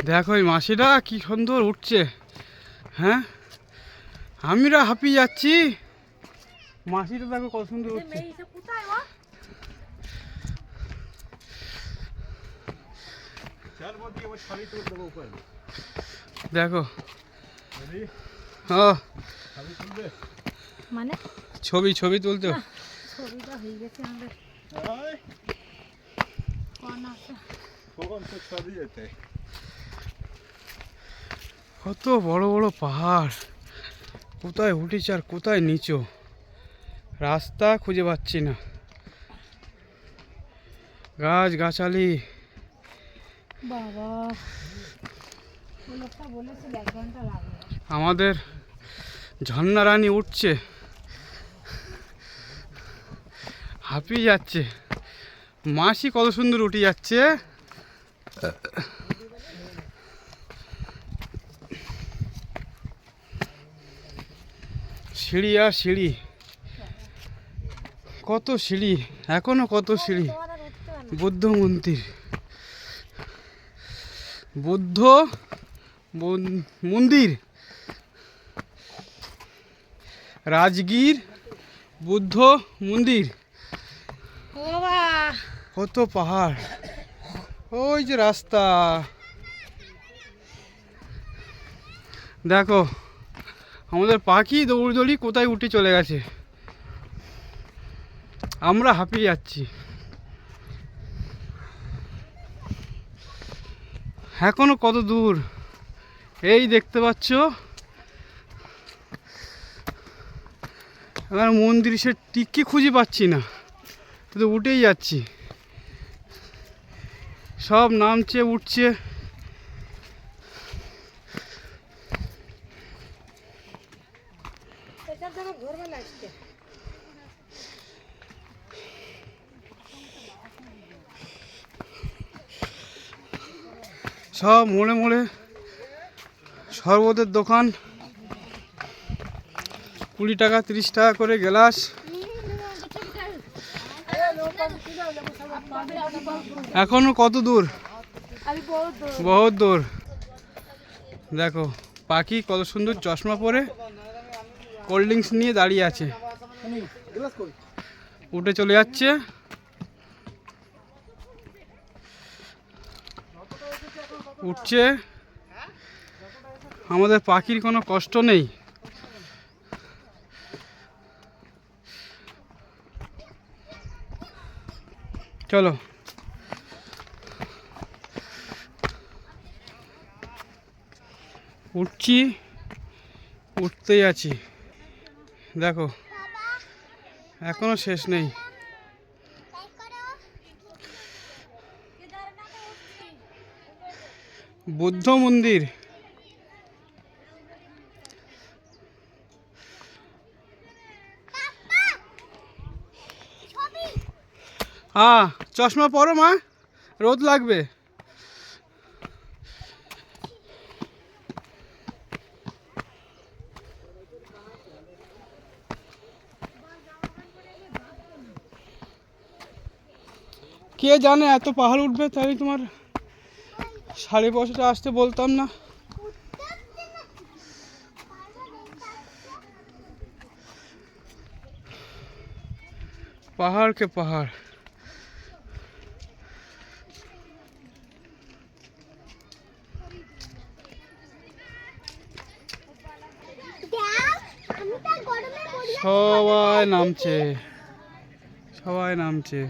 দেখো এই মাসিটা কি সুন্দর উঠছে। হ্যাঁ, আমিরা হাঁপিয়ে যাচ্ছি। মাসিটা দেখো কত সুন্দর উঠছে। দেখো মানে ছবি ছবি তুলতে ছবিটা হয়ে গেছে আমাদের। কত বড় বড় পাহাড়, কোথায় উঠেছে আর কোথায় নিচু, রাস্তা খুঁজে পাচ্ছি না। গাছ গাছালি। বাবা লোকটা বলেছিল 1 ঘন্টা লাগবে। আমাদের ঝর্ণা রানী উঠছে, হাঁপিয়ে যাচ্ছে। মাসি কত সুন্দর উঠে যাচ্ছে। সিঁড়ি আর সিঁড়ি, কত সিঁড়ি, এখনো কত সিঁড়ি। বুদ্ধ মন্দির, বুদ্ধ মন্দির, রাজগীর বুদ্ধ মন্দির। কত পাহাড়, ওই যে রাস্তা। দেখো আমাদের পাখি দৌড়দৌড়ি কোথায় উঠে চলে গেছে, আমরা হাঁপিয়ে যাচ্ছি। এখনো কত দূর, এই দেখতে পাচ্ছ। এবার মন্দির সে টিকি খুঁজে পাচ্ছি না, তো উঠেই যাচ্ছি। সব নামছে উঠছে। সব মোড়ে মোড়ে শরবতের দোকান, 20 টাকা 30 টাকা করে গ্লাস। এখনো কত দূর, বহুত দূর। দেখো পাখি কত সুন্দর চশমা পরে কোল্ড ড্রিঙ্কস নিয়ে দাঁড়িয়ে আছে, উঠে চলে যাচ্ছে। উঠছে, আমাদের পাখির কোনো কষ্ট নেই। চলো উঠছি, উঠতেই আছি। দেখো এখনো শেষ নেই। বুদ্ধ মন্দির, চশমা পরো মা, রোদ লাগবে। কে জানে এত পাহাড় উঠবে, তাই তোমার 5:30 আসতে বলতাম না। পাহাড় কে পাহাড়। সবাই নামছে, সবাই নামছে।